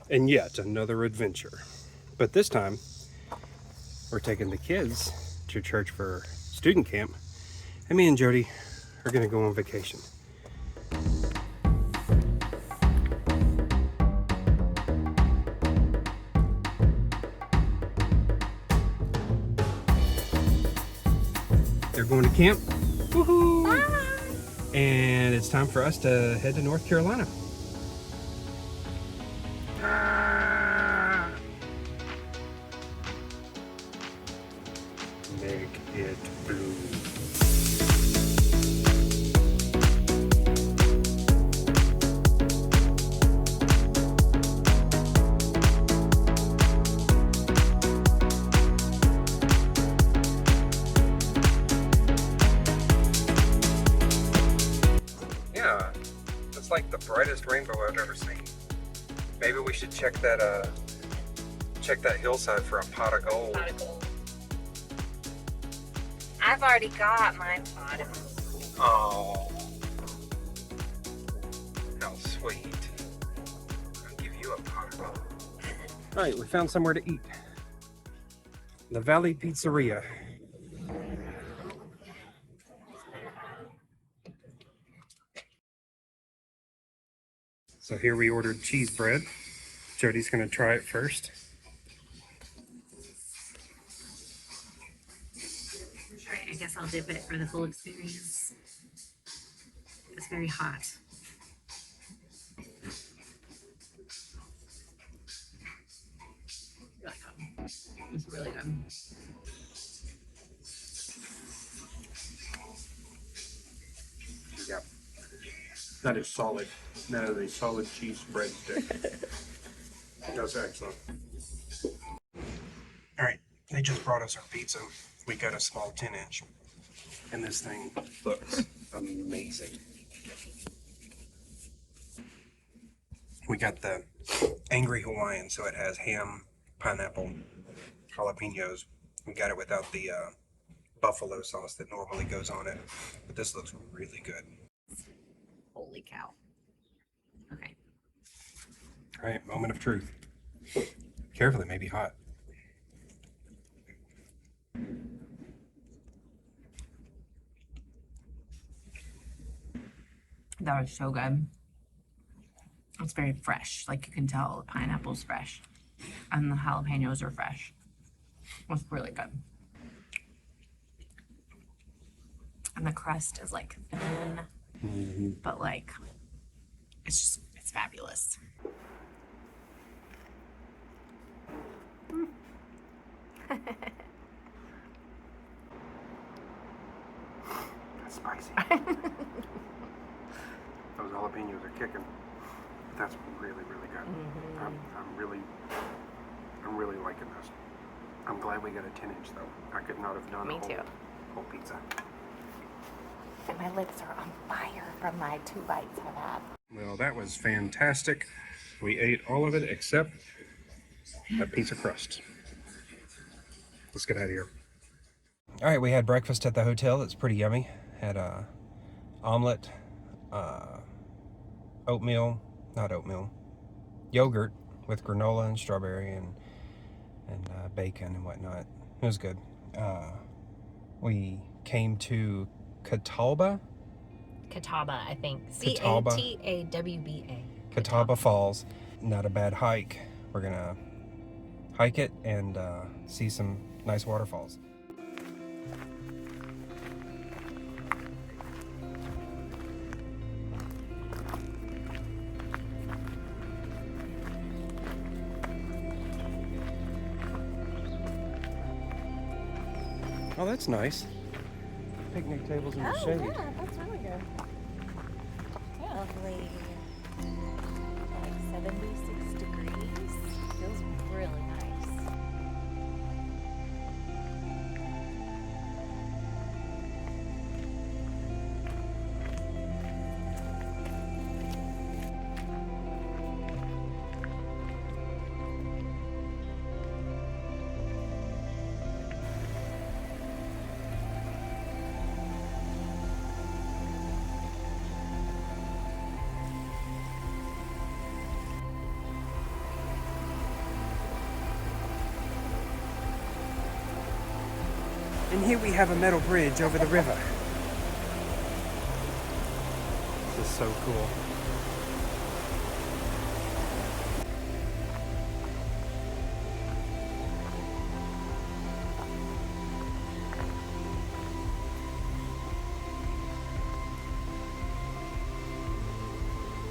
and yet another adventure. But this time, we're taking the kids to church for student camp, and me and Jody are gonna go on vacation. They're going to camp. Woohoo! Bye. And it's time for us to head to North Carolina. Make it blue. Yeah, it's like the brightest rainbow I've ever seen. Maybe we should check that hillside for a pot of gold. Pot of gold. I've already got my pot of gold. Oh, how sweet. I'll give you a pot of gold. All right, we found somewhere to eat. The Valley Pizzeria. So here we ordered cheese bread. Jody's gonna try it first. Alright, I guess I'll dip it for the full experience. It's very hot. Really good. It's really good. Yep. That is solid. That is a solid cheese breadstick. That's excellent. All right, they just brought us our pizza. We got a small 10-inch, and this thing looks amazing. We got the Angry Hawaiian, so it has ham, pineapple, jalapenos. We got it without the buffalo sauce that normally goes on it, but this looks really good. Holy cow. Okay. All right, moment of truth. Careful, it may be hot. That was so good. It's very fresh. Like you can tell the pineapple's fresh. And the jalapenos are fresh. It's really good. And the crust is like thin, but like it's fabulous. That's spicy. Those jalapenos are kicking. That's really, really good. I'm really liking this. I'm glad we got a 10-inch though. I could not have done Me too. Whole pizza. And my lips are on fire from my 2 bites I've had. Well, that was fantastic. We ate all of it except that piece of crust. Let's get out of here. All right, we had breakfast at the hotel. It's pretty yummy. Had a omelet, yogurt with granola and strawberry and bacon and whatnot. It was good. We came to Catawba, I think. Catawba. Catawba. Catawba Falls. Not a bad hike. We're gonna hike it and see some nice waterfalls. Oh, that's nice. Picnic tables in the shade. Yeah, that's really good. Yeah. Lovely. Like 76 degrees. Feels really nice. And here we have a metal bridge over the river. This is so cool.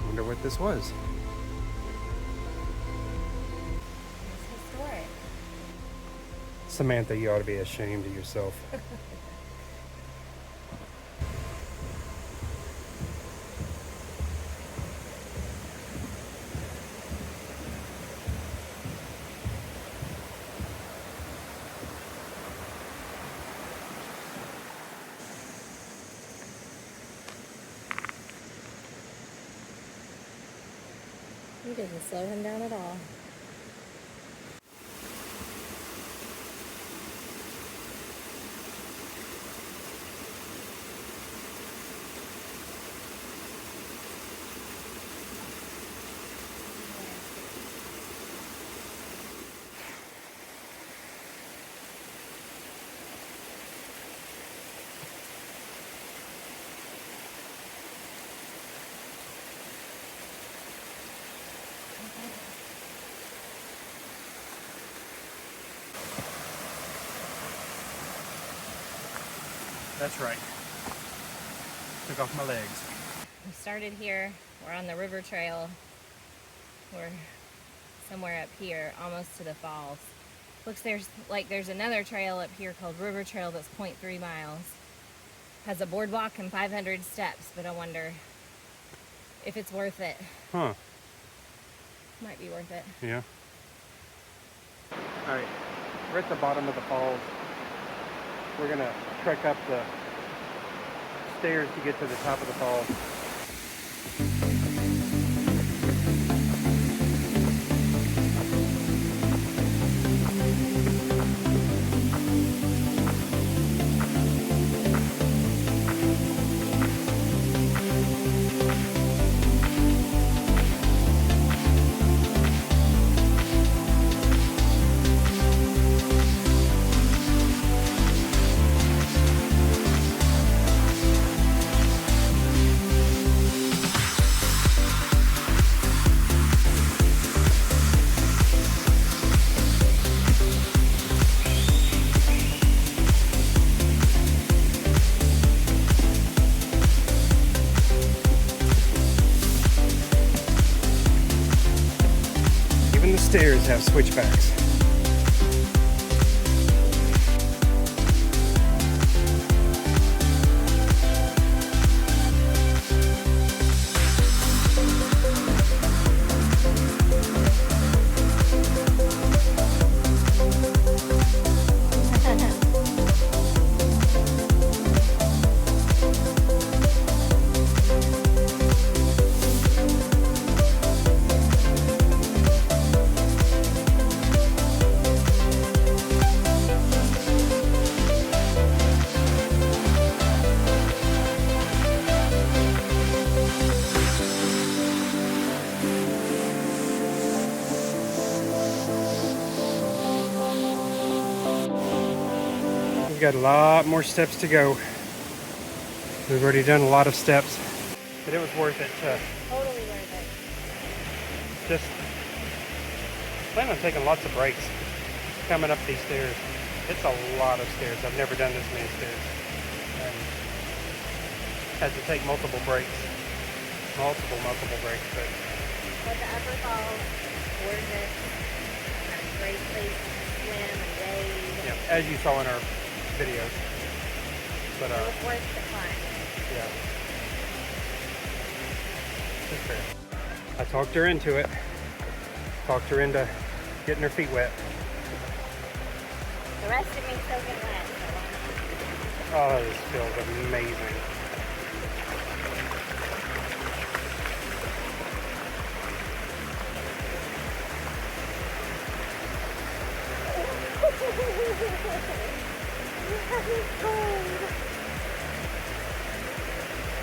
Wonder what this was. It's historic. Samantha, you ought to be ashamed of yourself. You didn't slow him down at all. That's right. Took off my legs. We started here. We're on the river trail. We're somewhere up here, almost to the falls. Looks there's another trail up here called River Trail that's 0.3 miles. Has a boardwalk and 500 steps, but I wonder if it's worth it. Huh. Might be worth it. Yeah. Alright, we're at the bottom of the falls. We're gonna trek up the stairs to get to the top of the falls. Even the stairs have switchbacks. We've got a lot more steps to go. We've already done a lot of steps, but it was worth it to Totally worth it. just plan on taking lots of breaks coming up these stairs. It's a lot of stairs. I've never done this many stairs. And had to take multiple breaks. Multiple breaks, but But the upper falls, gorgeous. Got a great place to swim and wade. yeah, as you saw in our videos. But It was worth the climb. yeah. Just fair. I talked her into it. Talked her into getting her feet wet. The rest of me soaking wet, so Oh, this feels amazing. it's cold.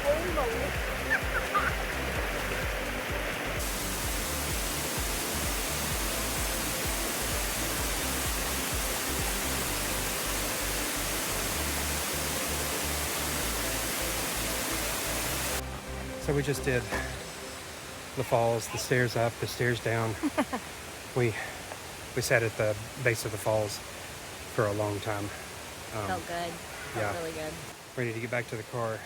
Holy moly. So we just did the falls, the stairs up, the stairs down. we sat at the base of the falls for a long time. Felt good. Felt really good. Ready to get back to the car,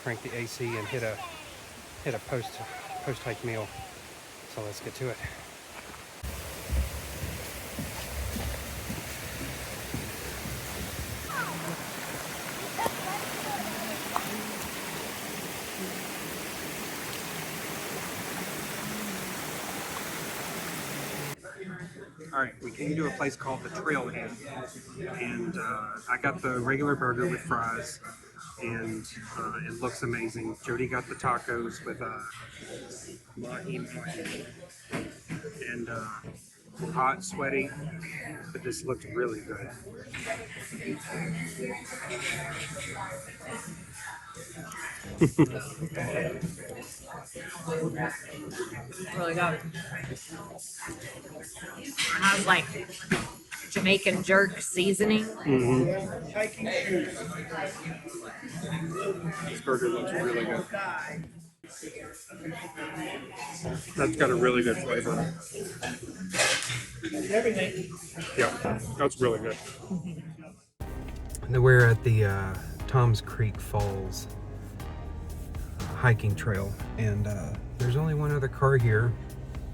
crank the AC, and hit a post hike meal. So let's get to it. All right, we came to a place called the Trailhead, and I got the regular burger with fries, and it looks amazing. Jody got the tacos with mahi, and hot, sweaty, but this looked really good. Really good. It has like Jamaican jerk seasoning. This burger looks really good. That's got a really good flavor. Yeah, that's really good. And then we're at the Tom's Creek Falls hiking trail, and there's only one other car here,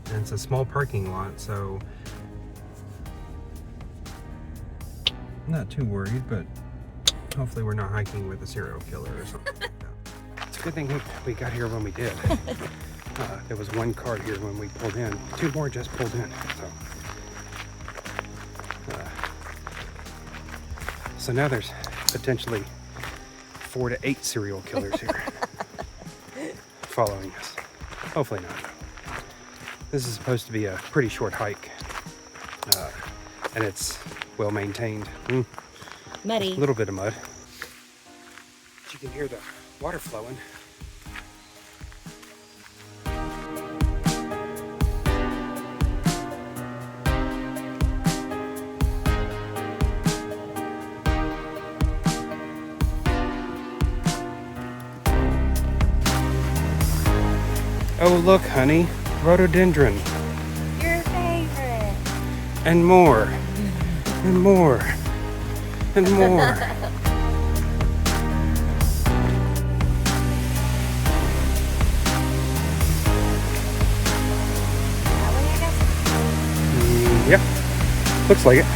and it's a small parking lot, so I'm not too worried, but hopefully we're not hiking with a serial killer or something like that. It's a good thing we got here when we did. There was one car here when we pulled in. Two more just pulled in. So now there's potentially 4 to 8 serial killers here following us. Hopefully not. This is supposed to be a pretty short hike, and it's well maintained. Muddy. A little bit of mud. But you can hear the water flowing. Oh, look, honey, rhododendron. Your favorite. And more. And more. And more. Yeah, looks like it.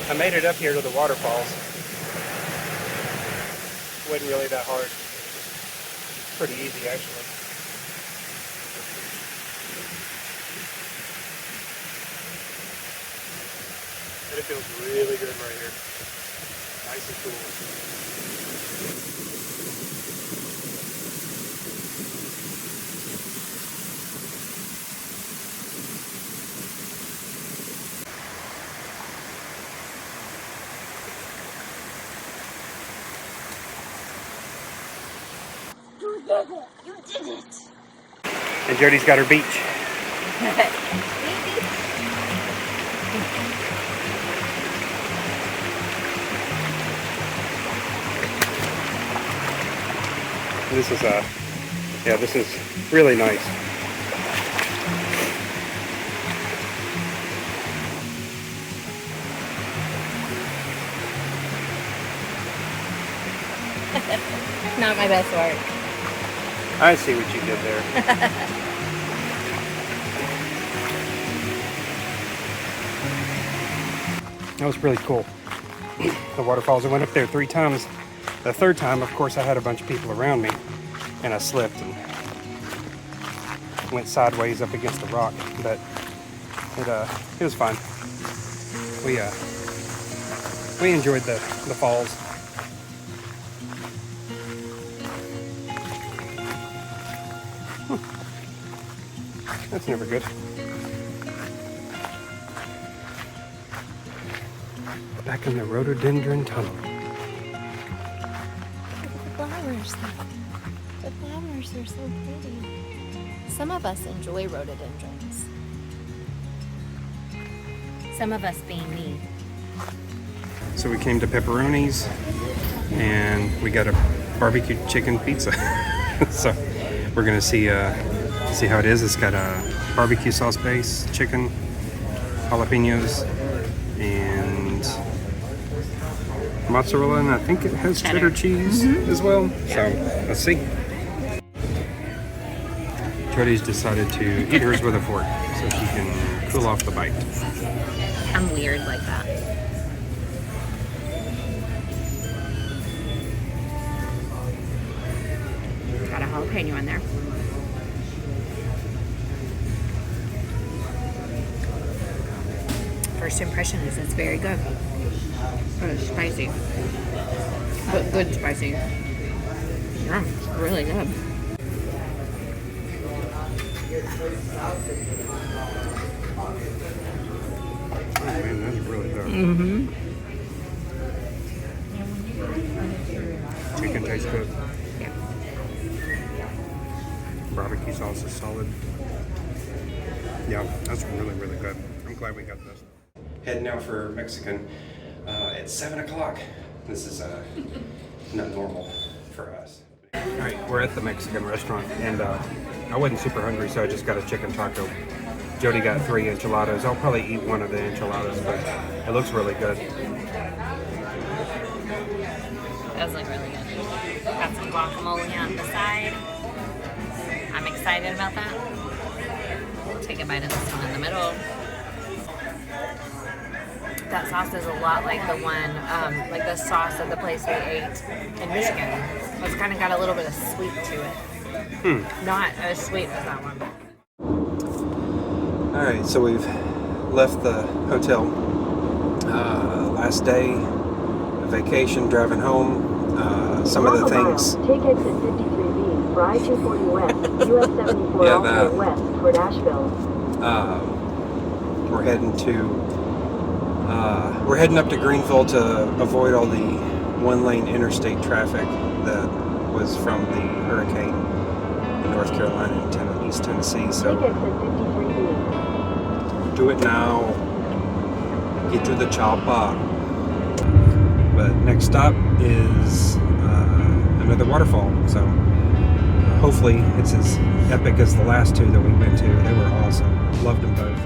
I made it up here to the waterfalls. It wasn't really that hard. Pretty easy, actually. But it feels really good right here. Nice and cool. You did it! You did it! And Jody's got her beach. This is really nice. Not my best work. I see what you did there. That was really cool. The waterfalls. I went up there 3 times. The 3rd time, of course, I had a bunch of people around me, and I slipped and went sideways up against the rock. But it was fun. We enjoyed the falls. That's never good. Back in the rhododendron tunnel. Look at the flowers. The flowers are so pretty. Some of us enjoy rhododendrons. Some of us being me. So we came to Pepperoni's and we got a barbecue chicken pizza. So we're gonna see how it is. It's got a barbecue sauce base, chicken, jalapenos, and mozzarella, and I think it has cheddar cheese as well. So let's see. Jody's decided to eat hers with a fork so she can cool off the bite. I'm weird like that. Got a jalapeno in there. First impression is it's very good. But it's spicy. But good spicy. Yeah, it's really good. Oh man, that's really good. Chicken tastes good. Yeah. Barbecue sauce is solid. Yeah, that's really, really good. I'm glad we got this. Heading now for Mexican. It's 7 o'clock. This is not normal for us. Alright, we're at the Mexican restaurant, and I wasn't super hungry, so I just got a chicken taco. Jody got 3 enchiladas. I'll probably eat one of the enchiladas, but it looks really good. It does look really good. Got some guacamole on the side. I'm excited about that. Take a bite of this one in the middle. That sauce is a lot like the one, like the sauce at the place we ate in Michigan. It's kind of got a little bit of sweet to it. Not as sweet as that one. Alright, so we've left the hotel. Last day of vacation, driving home. Some of the things. Take exit 53B for I-240 West, US 74 alternate west toward Asheville. We're heading up to Greenville to avoid all the one-lane interstate traffic that was from the hurricane in North Carolina and East Tennessee. So Take exit 53B. do it now. Get to the chopper. But next stop is another waterfall. So hopefully it's as epic as the last 2 that we went to. They were awesome. Loved them both.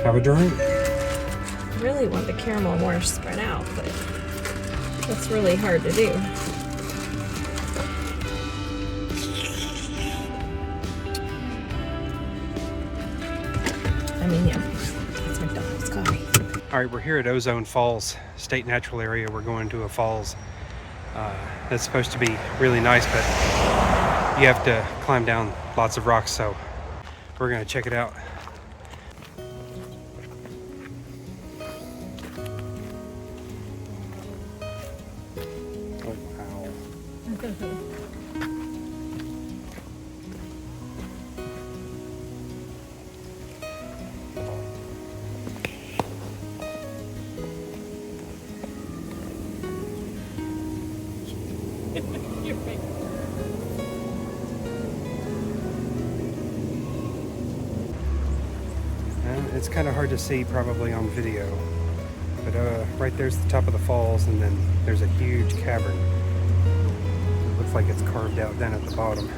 Have a drink. I really want the caramel more spread out, but that's really hard to do. I mean, yeah, it's McDonald's coffee. All right, we're here at Ozone Falls State Natural Area. We're going to a falls that's supposed to be really nice, but you have to climb down lots of rocks, so we're gonna check it out. Oh, wow. It's kind of hard to see probably on video, but But right there's the top of the falls, and then there's a huge cavern. It looks like it's carved out down at the bottom.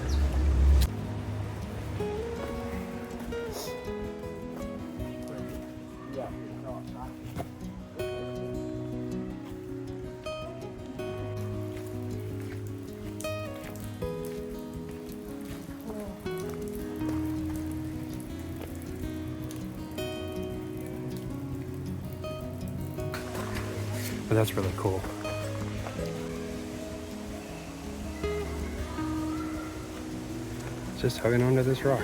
But that's really cool. Just hugging onto this rock.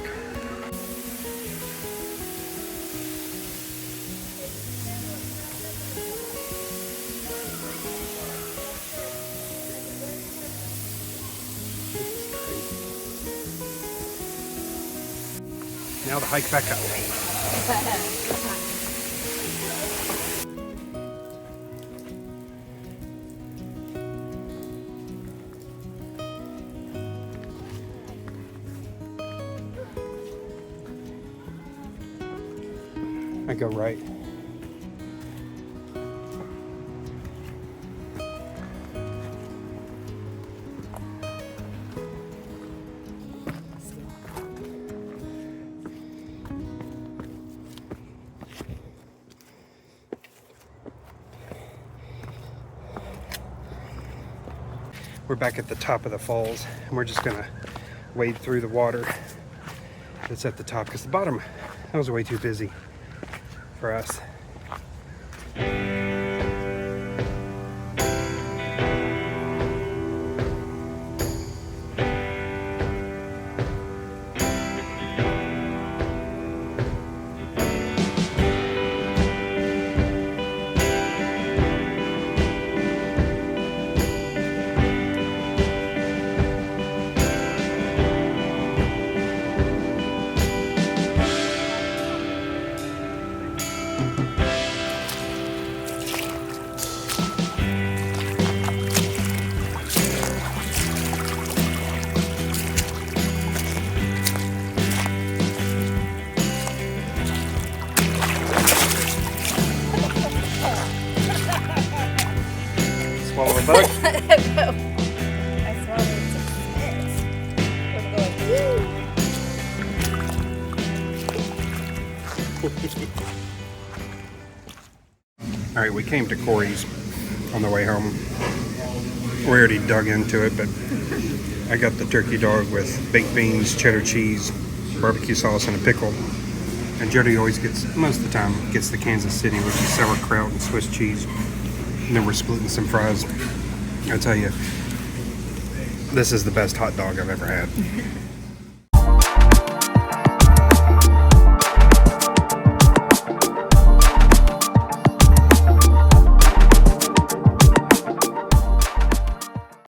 Now the hike back up. I go right. We're back at the top of the falls, and we're just gonna wade through the water that's at the top, because the bottom, that was way too busy for us. Swallow a bug. I swallowed some spit. I'm going, All right, we came to Corey's on the way home. We already dug into it, but I got the turkey dog with baked beans, cheddar cheese, barbecue sauce, and a pickle. And Jody always gets, most of the time, gets the Kansas City, which is sauerkraut and Swiss cheese. And then we're splitting some fries. I tell you, this is the best hot dog I've ever had.